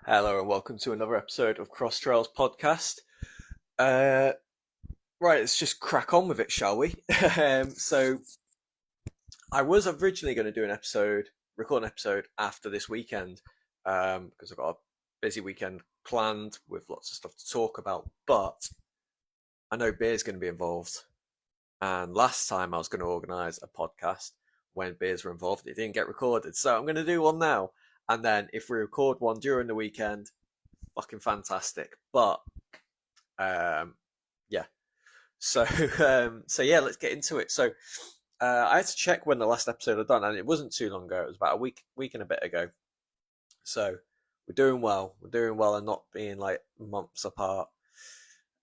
Hello and welcome to another episode of Cross Trails Podcast. Uh, right, let's just crack on with it, shall we? So, I was originally going to do record an episode after this weekend, because I've got a busy weekend planned with lots of stuff to talk about. But I know beer's going to be involved, and last time I was going to organise a podcast when beers were involved, it didn't get recorded. So I'm going to do one now, and then if we record one during the weekend, fucking fantastic. But um, yeah. So so yeah, let's get into it. So I had to check when the last episode I'd done, and it wasn't too long ago. It was about week and a bit ago. So we're doing well. We're doing well, and not being like months apart.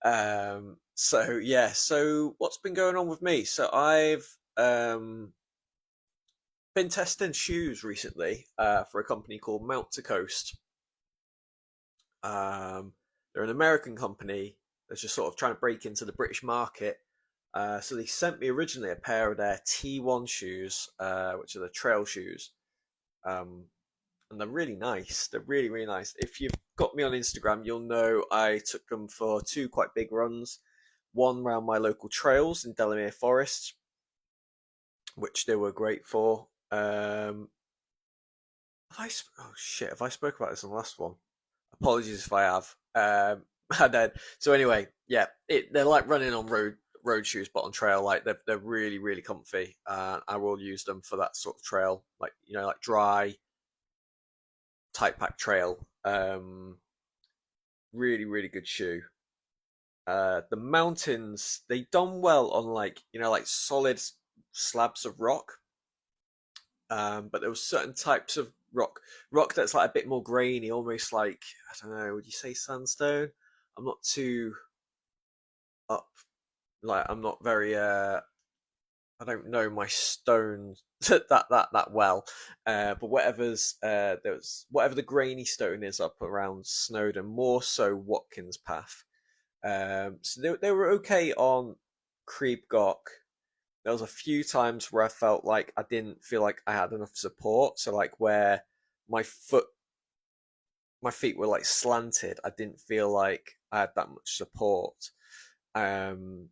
So yeah. So what's been going on with me? So I've been testing shoes recently for a company called Mount to Coast. They're an American company that's just sort of trying to break into the British market. So they sent me originally a pair of their T1 shoes, which are the trail shoes. And they're really nice. They're really, really nice. If you've got me on Instagram, you'll know I took them for two quite big runs. One around my local trails in Delamere Forest, which they were great for. Oh shit, have I spoke about this on the last one? Apologies if I have. And then, so anyway, yeah, they're like running on road shoes, but on trail, like they're really really comfy. I will use them for that sort of trail, like like dry, tight pack trail. Really really good shoe. The mountains they done well on like like solid slabs of rock. But there was certain types of rock that's like a bit more grainy, almost like I don't know. Would you say sandstone? I'm not too up. Like I'm not very. I don't know my stone that well. But whatever the grainy stone is up around Snowdon, more so Watkins Path. So they were okay on Creep Gok. There was a few times where I felt like I didn't feel like I had enough support. So like where my foot, my feet were like slanted, I didn't feel like I had that much support. And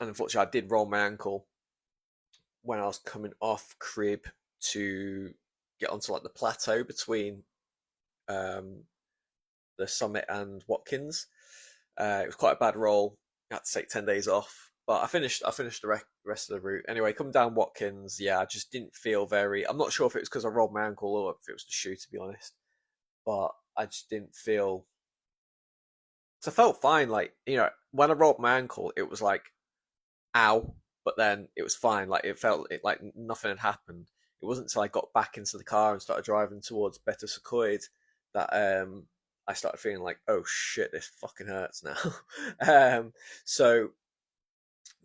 unfortunately, I did roll my ankle when I was coming off crib to get onto like the plateau between um, the summit and Watkins. It was quite a bad roll. I had to take 10 days off, but I finished. I finished the rest of the route. Anyway, coming down Watkins, yeah, I just didn't feel very. I'm not sure if it was because I rolled my ankle or if it was the shoe, to be honest. But I just didn't feel. So I felt fine. Like when I rolled my ankle, it was like ow, but then it was fine. Like it felt like nothing had happened. It wasn't until I got back into the car and started driving towards Better Sequoia that I started feeling like, oh shit, this fucking hurts now. So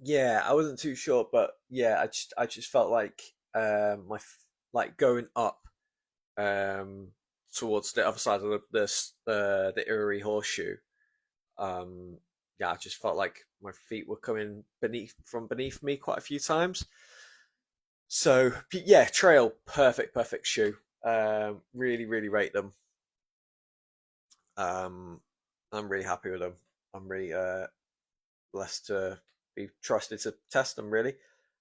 yeah, I wasn't too sure, but yeah, I just felt like like going up um towards the other side of the Erie Horseshoe. Um, yeah, I just felt like my feet were coming beneath me quite a few times. So yeah, trail, perfect shoe. Really, really rate them. Um, I'm really happy with them. I'm really blessed to be trusted to test them. Really.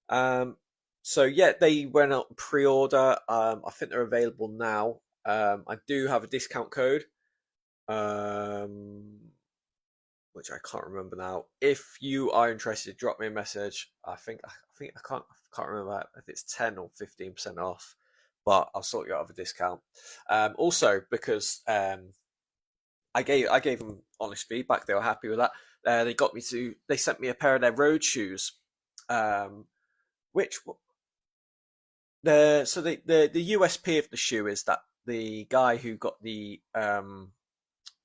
Um, so yeah, they went out pre-order. I think they're available now. I do have a discount code. Um, which I can't remember now. If you are interested, drop me a message. I think I can't remember if it's 10 or 15% off, but I'll sort you out of a discount. Also because I gave them honest feedback, they were happy with that. They sent me a pair of their road shoes, um, which the USP of the shoe is that the guy who got the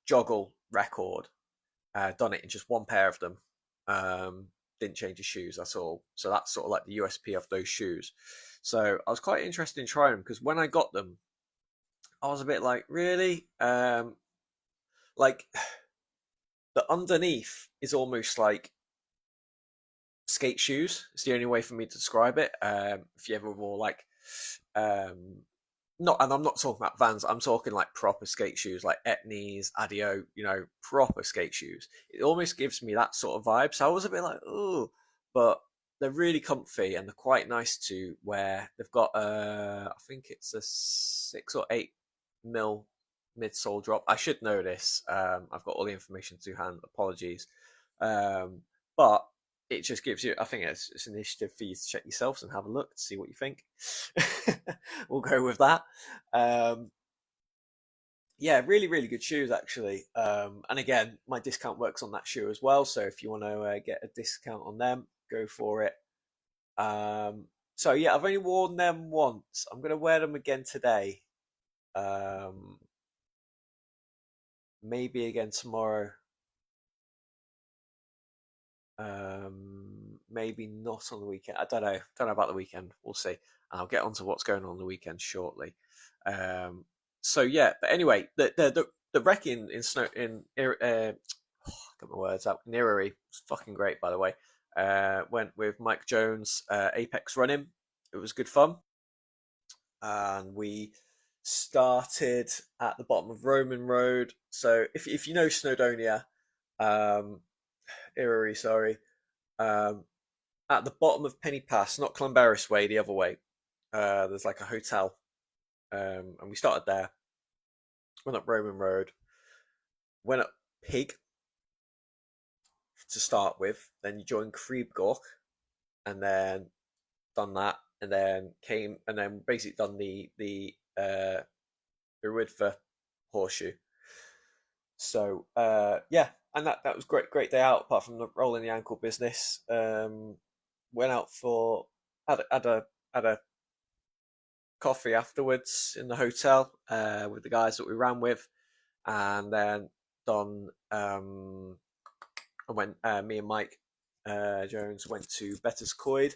joggle record done it in just one pair of them. Didn't change his shoes at all. So that's sort of like the USP of those shoes. So I was quite interested in trying them because when I got them, I was a bit like, really? Like the underneath is almost like skate shoes. It's the only way for me to describe it. If you ever wore like um, not, and I'm not talking about Vans. I'm talking like proper skate shoes, like Etnies, Adio. Proper skate shoes. It almost gives me that sort of vibe. So I was a bit like, oh, but they're really comfy and they're quite nice to wear. They've got I think it's a 6 or 8 mil midsole drop. I should know this. I've got all the information to hand. Apologies, but it just gives you. I think it's an initiative for you to check yourselves and have a look to see what you think. We'll go with that. Um, yeah, really, really good shoes actually. And again, my discount works on that shoe as well. So if you want to get a discount on them, go for it. So yeah, I've only worn them once. I'm gonna wear them again today. Um, Maybe again tomorrow. Maybe not on the weekend. I don't know. Don't know about the weekend. We'll see. And I'll get onto what's going on the weekend shortly. Um, so yeah, but anyway, the wreck in snow in get my words out. Niriri was fucking great, by the way. Went with Mike Jones, Apex Running. It was good fun, and we started at the bottom of Roman Road. So if you know Snowdonia, um, Erie, sorry, um, at the bottom of Penny Pass, not Clonbarris Way, the other way. There's like a hotel, and we started there. Went up Roman Road, went up Pig to start with. Then you joined Creebgork, and then done that, and then came, and then basically done the Uridfa horseshoe. So yeah, and that was great day out. Apart from the rolling the ankle business, went out for had a coffee afterwards in the hotel with the guys that we ran with, and then done. I went. Me and Mike Jones went to Better's Coid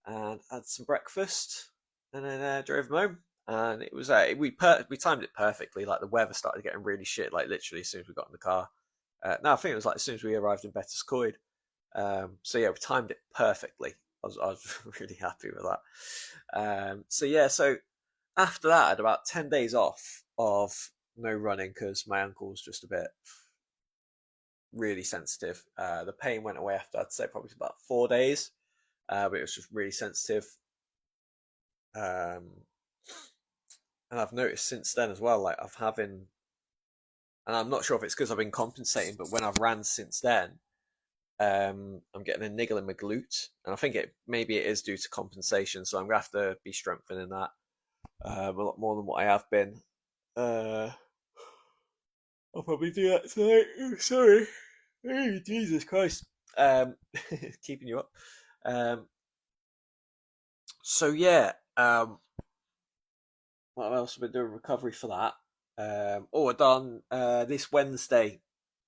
and had some breakfast, and then drove him home. And it was we timed it perfectly. Like the weather started getting really shit. Like literally as soon as we got in the car. No, I think it was like as soon as we arrived in Better's Coid. So yeah, we timed it perfectly. I was really happy with that. So yeah, so after that, I had about 10 days off of no running because my ankle was just a bit really sensitive. The pain went away after I'd say probably about 4 days, but it was just really sensitive. Um, and I've noticed since then as well, like I've having, and I'm not sure if it's because I've been compensating, but when I've ran since then, I'm getting a niggle in my glute, and I think it maybe it is due to compensation. So I'm gonna have to be strengthening that a lot more than what I have been. Uh, I'll probably do that tonight. Oh, sorry, oh, Jesus Christ, um, keeping you up. Um, so yeah, what else have I been doing recovery for that? I done this Wednesday.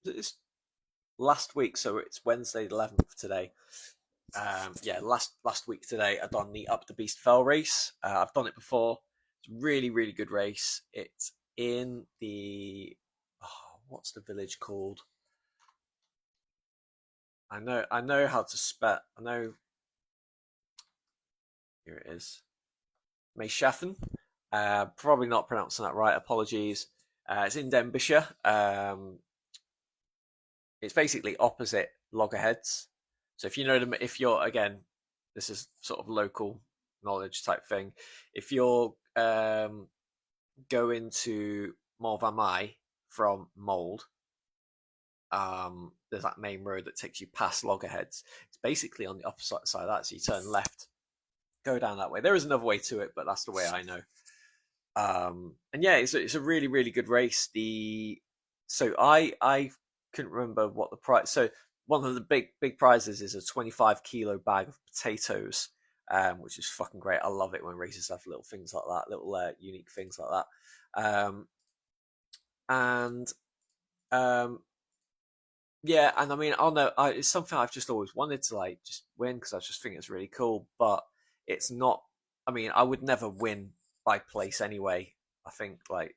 It's last week, so it's Wednesday the 11th today. Yeah, last week today I done the Up the Beast Fell race. I've done it before. It's a really really good race. It's in the what's the village called? I know how to spell. I know here it is. Meyshafen. Probably not pronouncing that right. Apologies. It's in Denbighshire. It's basically opposite Loggerheads. So if you know them, if you're again, this is sort of local knowledge type thing. If you're going to Morvamai from Mold, there's that main road that takes you past Loggerheads. It's basically on the opposite side of that, so you turn left, go down that way. There is another way to it, but that's the way I know. And yeah, it's a really really good race. I couldn't remember what the price. So one of the big prizes is a 25 kilo bag of potatoes, which is fucking great. I love it when races have little things like that, little unique things like that. And um, yeah, and I mean, I don't know, it's something I've just always wanted to like just win because I just think it's really cool. But it's not. I mean, I would never win by place anyway. I think like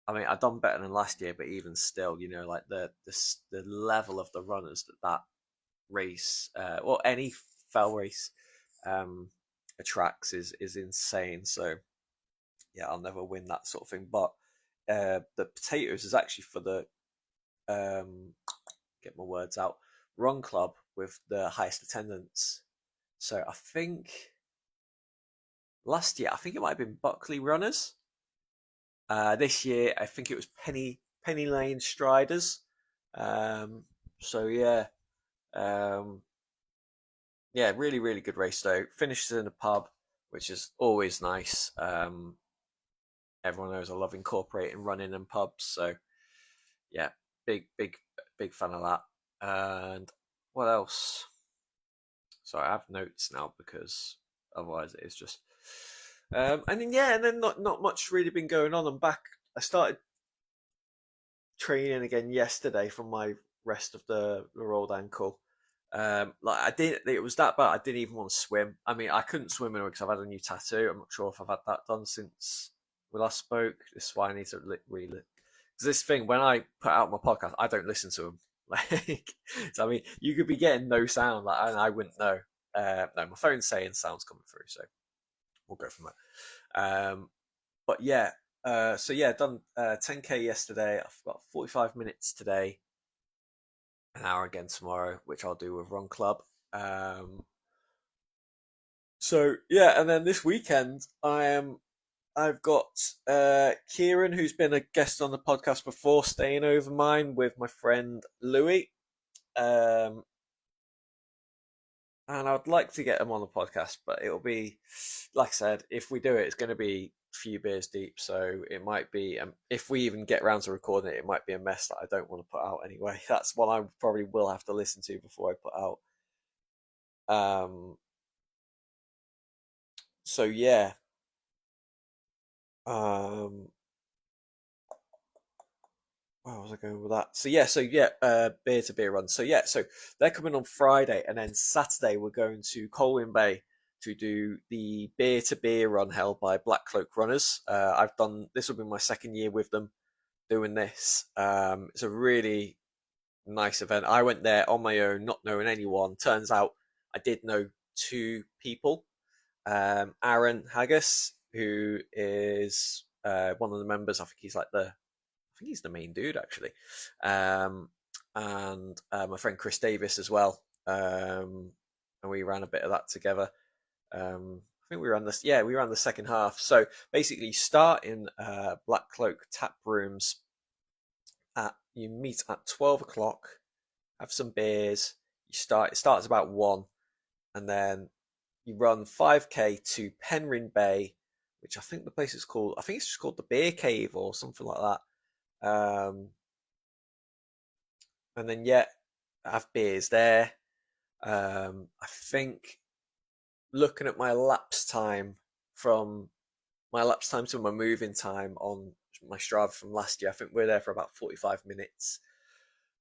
I mean, I've done better than last year, but even still, like the level of the runners that race, or any fell race, um, attracts is insane. So yeah, I'll never win that sort of thing. But the potatoes is actually for the um, get my words out, run club with the highest attendance. So I think last year, I think it might have been Buckley Runners. This year, I think it was Penny Lane Striders. Um, so um, yeah, really really good race though. Finishes in a pub, which is always nice. Everyone knows I love incorporating running in pubs, so yeah, big fan of that. And what else? Sorry, I have notes now because otherwise it is just. And then yeah, and then not much really been going on. I'm back. I started training again yesterday from my rest of the rolled ankle. Like I didn't, it was that bad. I didn't even want to swim. I mean, I couldn't swim anyway because I've had a new tattoo. I'm not sure if I've had that done since we last spoke. This is why I need to really. Because this thing, when I put out my podcast, I don't listen to them. Like, so I mean, you could be getting no sound, like, and I wouldn't know. No, my phone's saying sounds coming through, so we'll go from there. But yeah, so yeah, done 10k yesterday. I've got 45 minutes today, an hour again tomorrow, which I'll do with Run Club. Um, so yeah, and then this weekend I've got Kieran, who's been a guest on the podcast before, staying over mine with my friend Louis. Um, and I'd like to get him on the podcast, but it'll be, like I said, if we do it, it's going to be a few beers deep. So it might be, if we even get around to recording it, it might be a mess that I don't want to put out anyway. That's one I probably will have to listen to before I put out. So yeah, um, where was I going with that? Beer to beer run. So yeah, so they're coming on Friday, and then Saturday we're going to Colwyn Bay to do the beer to beer run held by Black Cloak Runners. I've done this will be my second year with them doing this. It's a really nice event. I went there on my own, not knowing anyone. Turns out I did know two people. Aaron Haggis, who is one of the members. I think he's the main dude actually, and my friend Chris Davis as well. And we ran a bit of that together. I think we ran this. Yeah, we ran the second half. So basically, you start in Black Cloak tap rooms. You meet at 12 o'clock. Have some beers. It starts about 1, and then you run 5k to Penryn Bay, which I think the place is called. I think it's just called the Beer Cave or something like that. And then yeah, have beers there. I think looking at my lapse time to my moving time on my Strava from last year, I think we're there for about 45 minutes.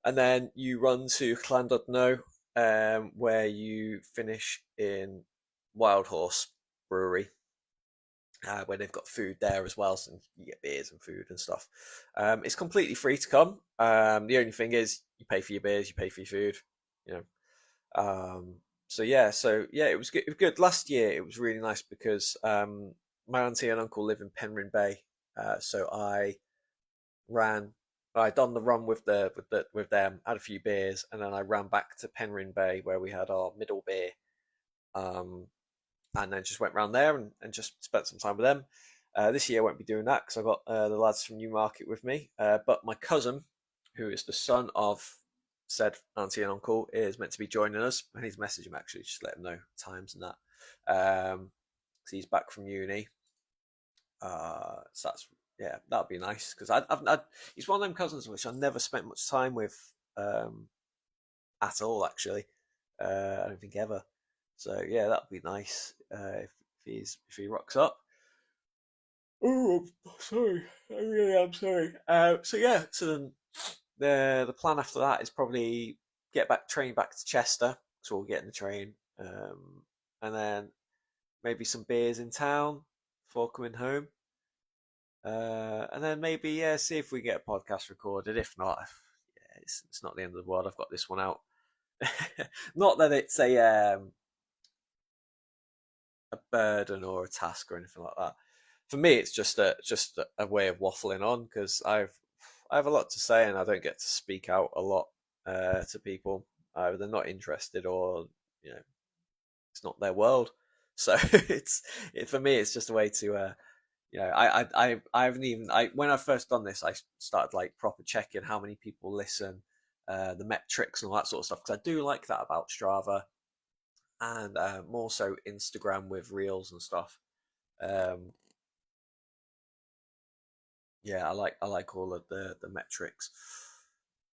And then you run to Llandudno, where you finish in Wild Horse Brewery, where they've got food there as well, so you get beers and food and stuff. It's completely free to come. The only thing is you pay for your beers, you pay for your food, you know. It was good. It was good. Last year it was really nice because my auntie and uncle live in Penryn Bay, so ran. I done the run with them, had a few beers, and then I ran back to Penryn Bay where we had our middle beer. Um, and then just went round there and just spent some time with them. This year I won't be doing that because I got the lads from Newmarket with me. But my cousin, who is the son of said auntie and uncle, is meant to be joining us. I need to message him actually, just let him know times and that. So he's back from uni. So that's that'd be nice because he's one of them cousins which I never spent much time with at all actually. I don't think ever. So yeah, that'd be nice if he rocks up. Oh, I'm sorry. I really am sorry. So then the plan after that is probably train back to Chester, so we'll get in the train, and then maybe some beers in town before coming home, and then maybe see if we get a podcast recorded. If not, yeah, it's not the end of the world. I've got this one out. Not that it's a burden or a task or anything like that. for me, it's just a way of waffling on because I have a lot to say and I don't get to speak out a lot to people. Either they're not interested or you know it's not their world. So for me, it's just a way to I haven't even I when I first done this, I started like proper checking how many people listen, the metrics and all that sort of stuff because I do like that about Strava and more so Instagram with reels and stuff. Um, yeah, I like all of the metrics.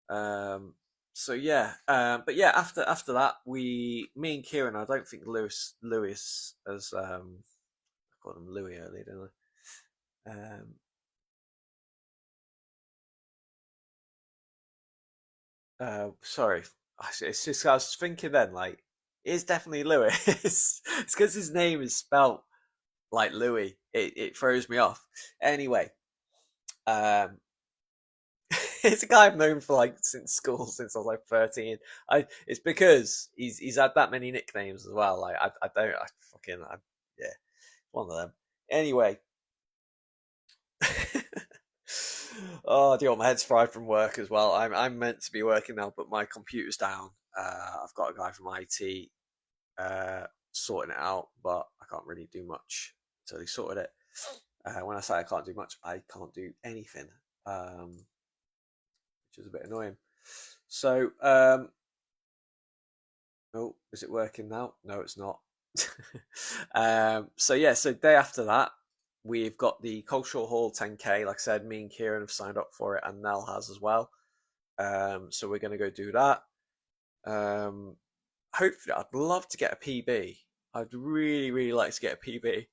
Um, so yeah, but yeah, after that, me and Kieran. I don't think Lewis as I called him Louis earlier, didn't I? Sorry, it's just I was thinking then like it's definitely Louis. It's because his name is spelt like Louis. It throws me off. Anyway, um, it's a guy I've known for like since school, since I was like 13. It's because he's had that many nicknames as well. Like I don't I fucking I, yeah, one of them. Anyway, oh, do you want my head's fried from work as well? I'm meant to be working now, but my computer's down. I've got a guy from IT sorting it out, but I can't really do much until he sorted it. When I say I can't do much, I can't do anything, which is a bit annoying. So, oh, is it working now? No, it's not. So yeah, so day after that, we've got the Cultural Hall 10K. Like I said, me and Kieran have signed up for it, and Nell has as well. So we're going to go do that. Um, hopefully, I'd love to get a PB. I'd really, really like to get a PB.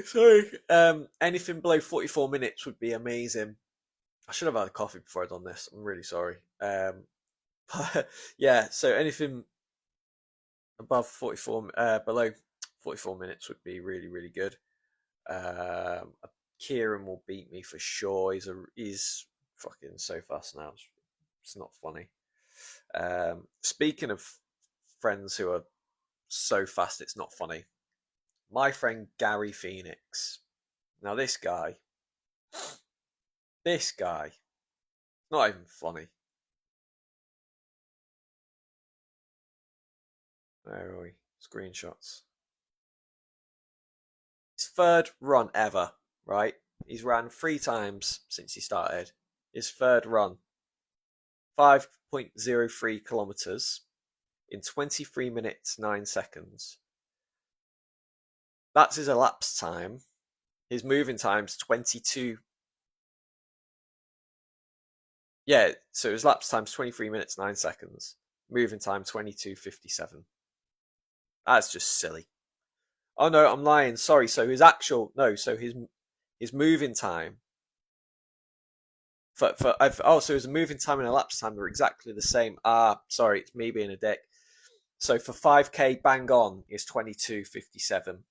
Sorry. Anything below 44 minutes would be amazing. I should have had a coffee before I done this. I'm really sorry. But yeah, so anything above 44, below 44 minutes would be really, really good. Um, Kieran will beat me for sure. He's fucking so fast now. It's not funny. Speaking of friends who are so fast, it's not funny. My friend Gary Phoenix. Now this guy, not even funny. Where are we? Screenshots. His third run ever, right? He's ran 3 times since he started. His third run, 5.03 kilometers in 23 minutes 9 seconds. That's his elapsed time. His moving time's 22. Yeah, so his lapse time's 23 minutes 9 seconds. Moving time 22:57. That's just silly. Oh no, I'm lying. Sorry. So his actual no, so his moving time so his moving time and elapsed time are exactly the same. Ah, sorry, it's me being a dick. So for 5k bang on is 22:57,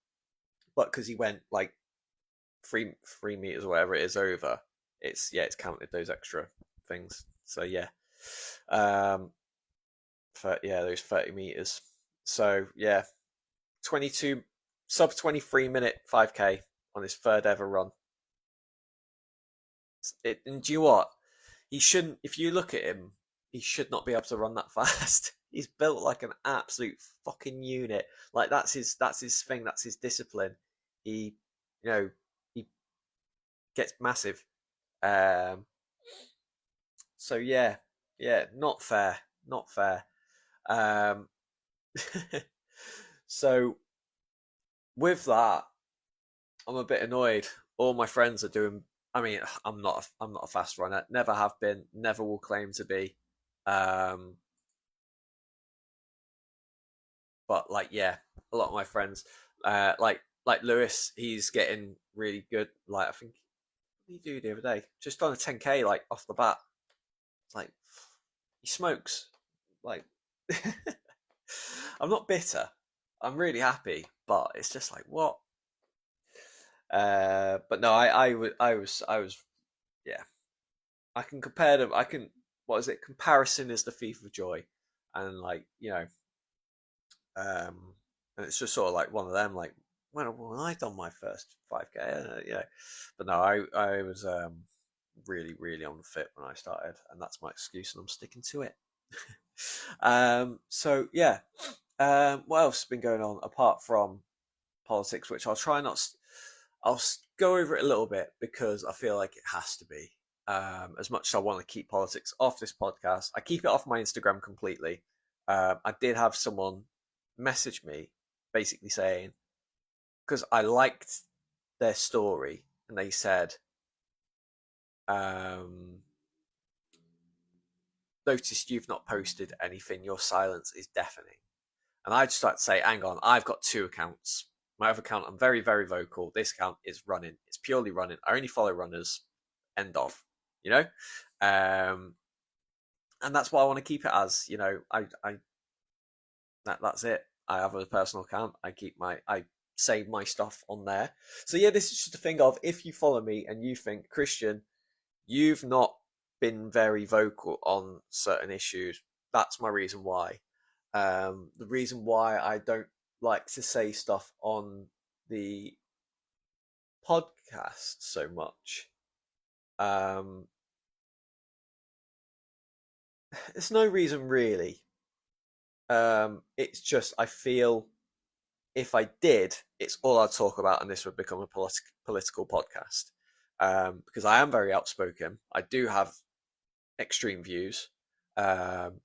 but because he went like 3 meters or whatever it is over, it's counted those extra things. So yeah, um, those 30 meters. So yeah, 22 sub 23-minute 5k on his third ever run. And do you know what? He shouldn't. If you look at him, he should not be able to run that fast. He's built like an absolute fucking unit. Like that's his thing. That's his discipline. He, you know, he gets massive. Um. So yeah, yeah, not fair. Not fair. Um. So with that, I'm a bit annoyed. All my friends are doing. I mean, I'm not a fast runner. Never have been. Never will claim to be. Um, but like, yeah, a lot of my friends, like Lewis, he's getting really good. Like, I think what did he do the other day? Just on a 10k, like off the bat. It's like he smokes. Like, I'm not bitter. I'm really happy, but it's just like what. But no, I was yeah. I can compare them. I can what is it? Comparison is the thief of joy, and like and it's just sort of like one of them. Like when I done my first 5K, but no, I was really really unfit when I started, and that's my excuse, and I'm sticking to it. So yeah, what else has been going on apart from politics, which I'll try not. I'll go over it a little bit because I feel like it has to be. As much as I want to keep politics off this podcast, I keep it off my Instagram completely. I did have someone message me basically saying, because I liked their story, and they said, um, noticed you've not posted anything, your silence is deafening. And I just start to say, hang on, I've got two accounts. My other account, I'm very, very vocal. This account is running. It's purely running. I only follow runners. End of. You know? And that's what I want to keep it as. That's it. I have a personal account. I save my stuff on there. So yeah, this is just a thing of, if you follow me and you think, Christian, you've not been very vocal on certain issues, that's my reason why. The reason why I don't like to say stuff on the podcast so much, um, there's no reason really. It's just I feel if I did, it's all I'd talk about, and this would become a political podcast. Because I am very outspoken. I do have extreme views. Um,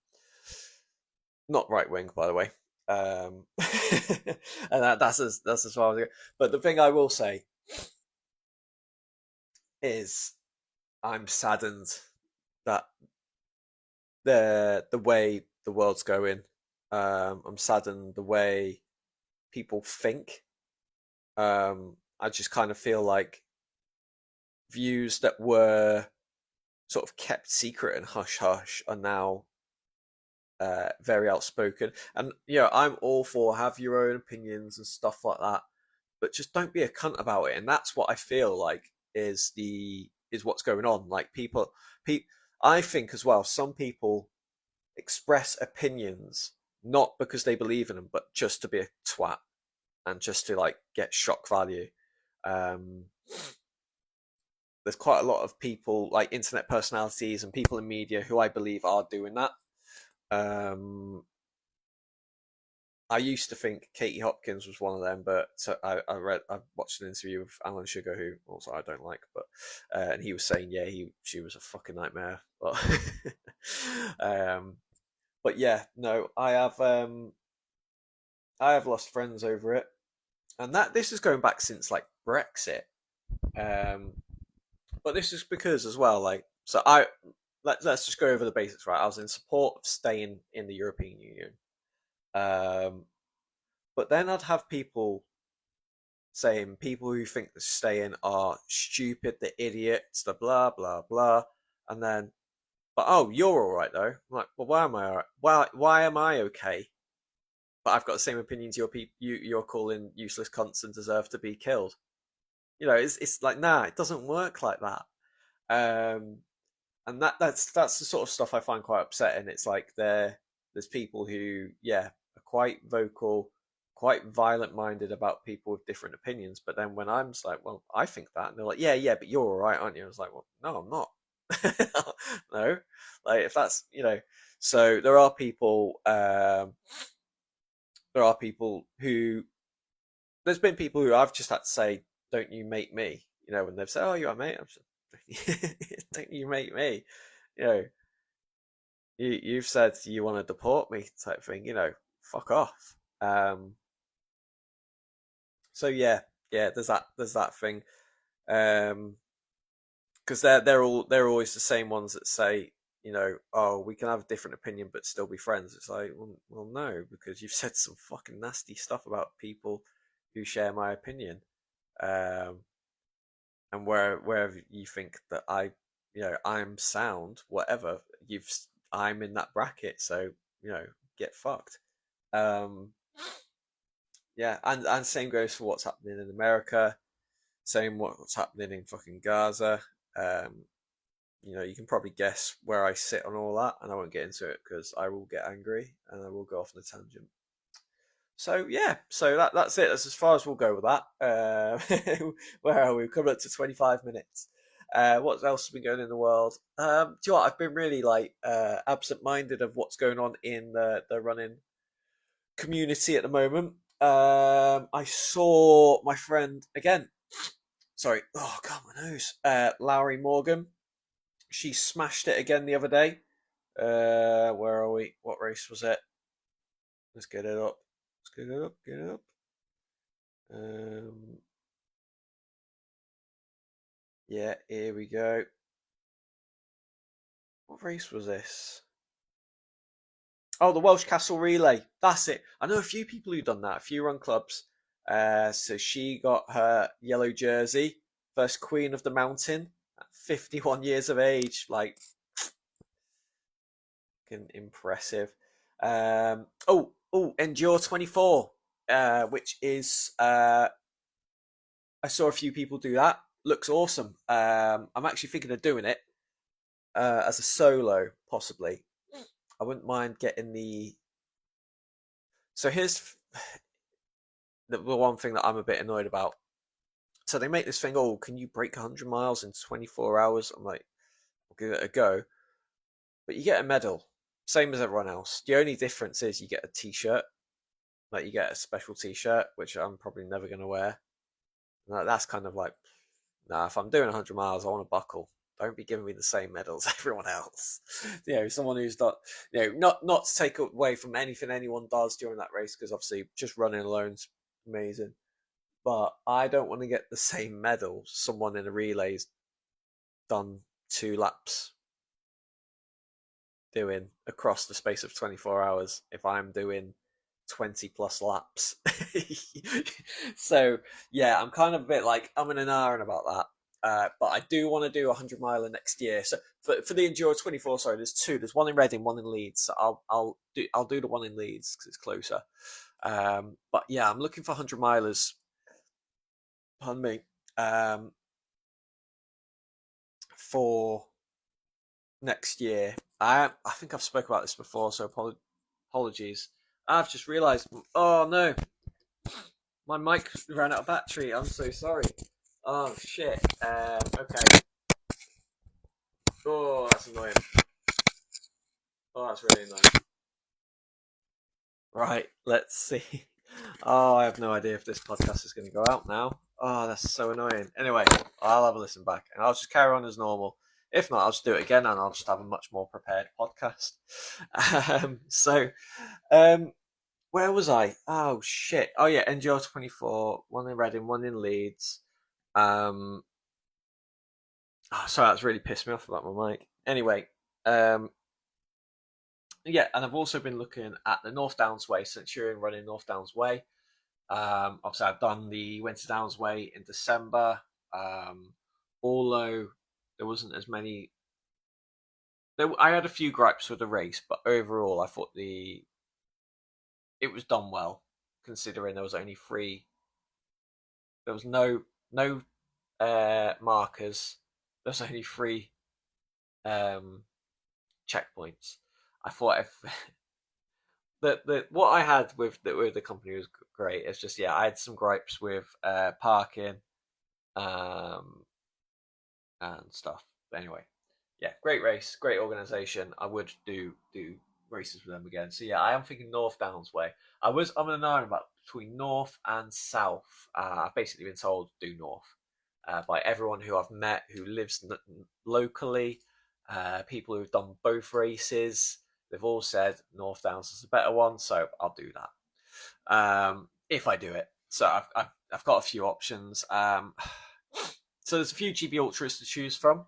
Not right wing, by the way. And that's as far as I go. But the thing I will say is, I'm saddened that the way the world's going. I'm saddened the way people think. I just kind of feel like views that were sort of kept secret and hush hush are now very outspoken. And I'm all for have your own opinions and stuff like that, but just don't be a cunt about it. And that's what I feel like is what's going on. Like I think as well, some people express opinions not because they believe in them, but just to be a twat and just to like get shock value. Um, there's quite a lot of people like internet personalities and people in media who I believe are doing that. Um, I used to think Katie Hopkins was one of them, but I watched an interview with Alan Sugar, who also I don't like, but and he was saying, yeah, she was a fucking nightmare. But but yeah, no, I have lost friends over it, and that this is going back since like Brexit. Um, but this is because as well, like, so let's just go over the basics, right? I was in support of staying in the European Union. Um, but then I'd have people saying people who think they're staying are stupid, the idiots, the blah blah blah, and then, but oh, you're all right though. I'm like, well, why am I all right? Why am I okay? But I've got the same opinions you're calling useless cunts and deserve to be killed. It's like, nah, it doesn't work like that. Um, and that's the sort of stuff I find quite upsetting. It's like there's people who, yeah, are quite vocal, quite violent minded about people with different opinions. But then when I'm just like, well, I think that, and they're like, yeah, but you're all right, aren't you? I was like, well, no, I'm not. No, like if that's so there are people who there's been people who I've just had to say, don't you mate me? When they've said, oh, you're a mate, I'm just, don't you mate me? You know, you've said you want to deport me, type thing. Fuck off. So yeah, there's that thing. Because they're always the same ones that say, oh, we can have a different opinion but still be friends. It's like, well, no, because you've said some fucking nasty stuff about people who share my opinion. Um, and wherever you think that I'm sound, whatever, I'm in that bracket, so get fucked. Um, yeah, and same goes for what's happening in America. Same what's happening in fucking Gaza. Um, you can probably guess where I sit on all that, and I won't get into it because I will get angry and I will go off on a tangent. So yeah, so that's it. That's as far as we'll go with that. Where are we? We're coming up to 25 minutes. What else has been going in the world? Do you know what? I've been really like absent-minded of what's going on in the running community at the moment. I saw my friend again. Sorry. Oh god, my nose. Lowry Morgan. She smashed it again the other day. Where are we? What race was it? Let's get it up. Let's get it up. Get it up. Um, yeah, here we go. What race was this? Oh, the Welsh Castle Relay. That's it. I know a few people who've done that, a few run clubs. So she got her yellow jersey, first Queen of the Mountain, at 51 years of age. Like, impressive. Endure 24, which is, I saw a few people do that. Looks awesome. I'm actually thinking of doing it as a solo, possibly. I wouldn't mind getting the. So here's the one thing that I'm a bit annoyed about. So they make this thing, oh, can you break 100 miles in 24 hours? I'm like, I'll give it a go. But you get a medal, same as everyone else. The only difference is you get a t-shirt, like you get a special t-shirt, which I'm probably never going to wear. And that's kind of like, nah, if I'm doing 100 miles, I want to buckle. Don't be giving me the same medals as everyone else. Someone who's not, not to take away from anything anyone does during that race, because obviously just running alone's amazing. But I don't want to get the same medal someone in a relay's done 2 laps doing across the space of 24 hours if I'm doing 20 plus laps. So yeah, I'm kind of a bit like I'm in an iron about that. But I do want to do a 100 miler next year. So for the Enduro 24, sorry, there's two. There's one in Reading, one in Leeds. So I'll do the one in Leeds because it's closer. But yeah, I'm looking for 100 milers. Pardon me. For next year. I think I've spoke about this before, so apologies. I've just realised. Oh no, my mic ran out of battery. I'm so sorry. Oh shit. Okay. Oh, that's annoying. Oh, that's really annoying. Right, let's see. Oh, I have no idea if this podcast is going to go out now. Oh, that's so annoying. Anyway, I'll have a listen back and I'll just carry on as normal. If not, I'll just do it again and I'll just have a much more prepared podcast. So, um, where was I? Oh shit! Oh yeah, NGR 24, one in Reading, one in Leeds. Um, sorry, that's really pissed me off about my mic. Anyway, yeah, and I've also been looking at the North Downs Way, Centurion running North Downs Way. Obviously, I've done the Winter Downs Way in December. Although there wasn't as many, I had a few gripes with the race, but overall, I thought it was done well, considering there was only three. There was no markers. There was only three um, checkpoints. I thought if the what I had with the company was great. It's just I had some gripes with parking um, and stuff. But anyway, yeah, great race, great organisation. I would do races with them again. So yeah, I am thinking North Downs Way. I'm in an iron about between North and South. I've basically been told do North by everyone who I've met who lives locally. People who've done both races, they've all said North Downs is a better one, so I'll do that if I do it. So I've got a few options. So there's a few GB Ultras to choose from.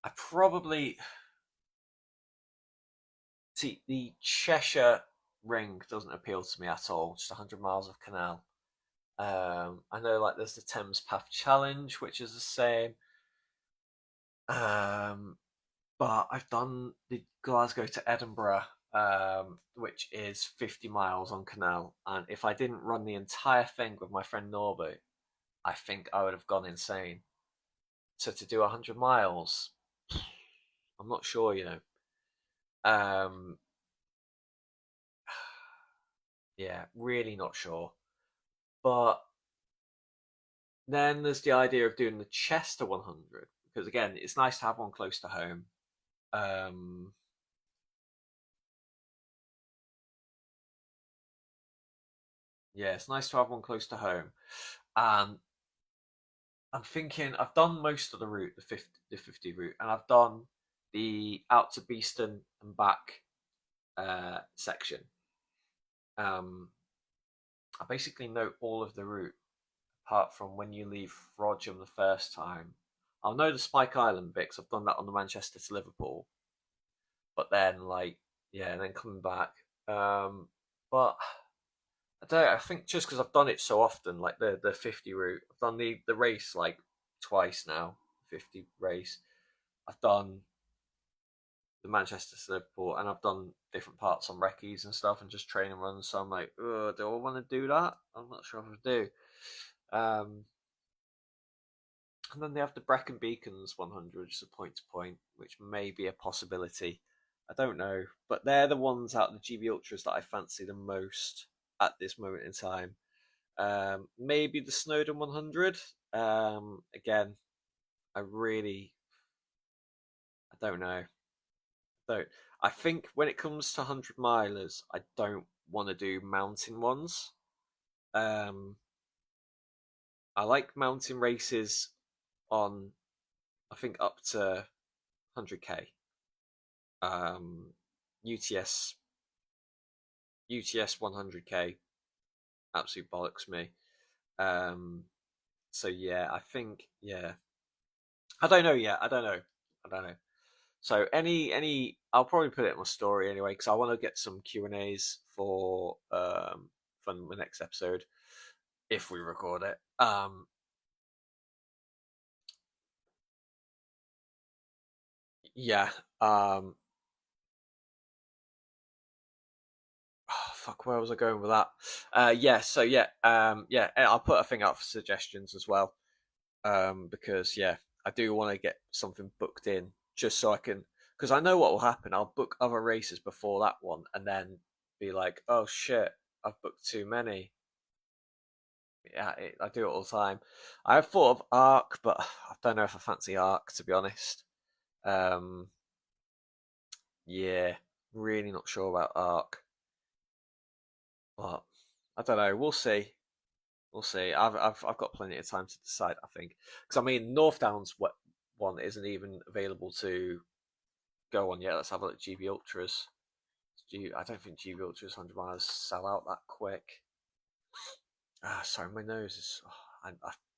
I probably see the Cheshire Ring doesn't appeal to me at all. Just 100 miles of canal. I know like there's the Thames Path Challenge, which is the same. But I've done the Glasgow to Edinburgh, which is 50 miles on canal. And if I didn't run the entire thing with my friend Norbu, I think I would have gone insane. So to do 100 miles, I'm not sure, Yeah, really not sure. But then there's the idea of doing the Chester 100 because again, it's nice to have one close to home. Um, yeah, it's nice to have one close to home. And I'm thinking I've done most of the route, the 50 route, and I've done the out to Beeston and back section. Um, I basically know all of the route apart from when you leave Frodsham the first time. I'll know the Spike Island bit 'cause I've done that on the Manchester to Liverpool. But then, like, yeah, and then coming back. But I don't. I think just because I've done it so often, like the 50 route, I've done the race like twice now. 50 race. I've done the Manchester to Liverpool, and I've done different parts on recce's and stuff, and just training runs. So I'm like, do I want to do that? I'm not sure if I do. Um, and then they have the Brecon Beacons 100, which is a point to point, which may be a possibility. I don't know, but they're the ones out of the GB Ultras that I fancy the most at this moment in time. Maybe the Snowdon 100. Again, I really, I don't know. Don't. I think when it comes to 100 milers, I don't want to do mountain ones. Um, I like mountain races on, I think, up to 100k. UTS 100k absolute bollocks me. Um, so yeah, I think yeah. I don't know yet. I don't know. I don't know. So any I'll probably put it in my story anyway because I want to get some Q&As for the next episode if we record it. Yeah. Oh, fuck, where was I going with that? Yeah. So yeah. Yeah. I'll put a thing out for suggestions as well. Because yeah, I do want to get something booked in just so I can, because I know what will happen. I'll book other races before that one, and then be like, oh shit, I've booked too many. Yeah, I do it all the time. I have thought of Arc, but I don't know if I fancy Arc to be honest. Um, yeah, really not sure about Arc, but I don't know. We'll see. We'll see. I've got plenty of time to decide. I think because I mean North Downs one isn't even available to go on yet. Let's have a look at GB Ultras. I don't think GB Ultras 100 miles sell out that quick. Sorry, my nose is. Oh,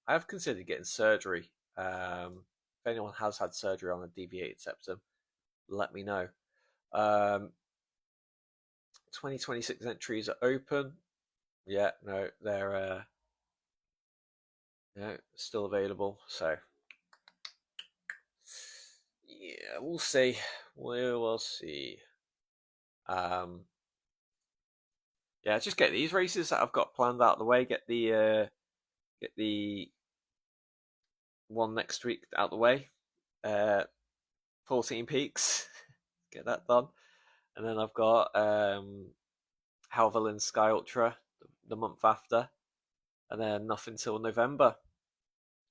I have considered getting surgery. If anyone has had surgery on a deviated septum, let me know. 2026 entries are open. Yeah, no, they're yeah, still available. So yeah, we'll see. We will see. Um, yeah, just get these races that I've got planned out of the way. Get the one next week out of the way. 14 peaks, get that done, and then I've got Helvellyn Sky Ultra the month after, and then nothing till November,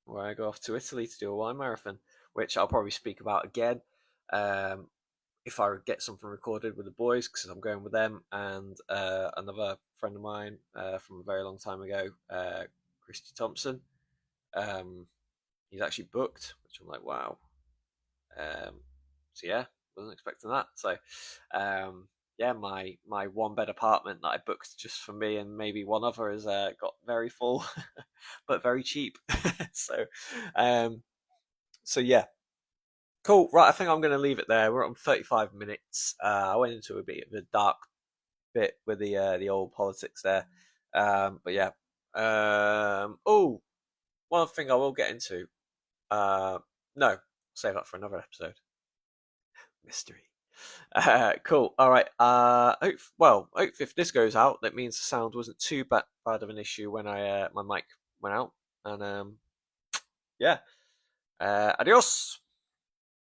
where I go off to Italy to do a wine marathon, which I'll probably speak about again. Um, if I get something recorded with the boys, because I'm going with them and another friend of mine from a very long time ago, Christy Thompson. Um, he's actually booked, which I'm like, wow. Um, so yeah, wasn't expecting that. So yeah, my one bed apartment that I booked just for me and maybe one other has got very full, but very cheap. so um, so yeah, cool. Right, I think I'm going to leave it there. We're on 35 minutes. I went into a bit of a dark bit with the old politics there, but yeah. Oh, one thing I will get into. Uh, no, save that for another episode. Mystery. Cool. All right. Hope if this goes out, that means the sound wasn't too bad of an issue when I my mic went out. And yeah. Adios.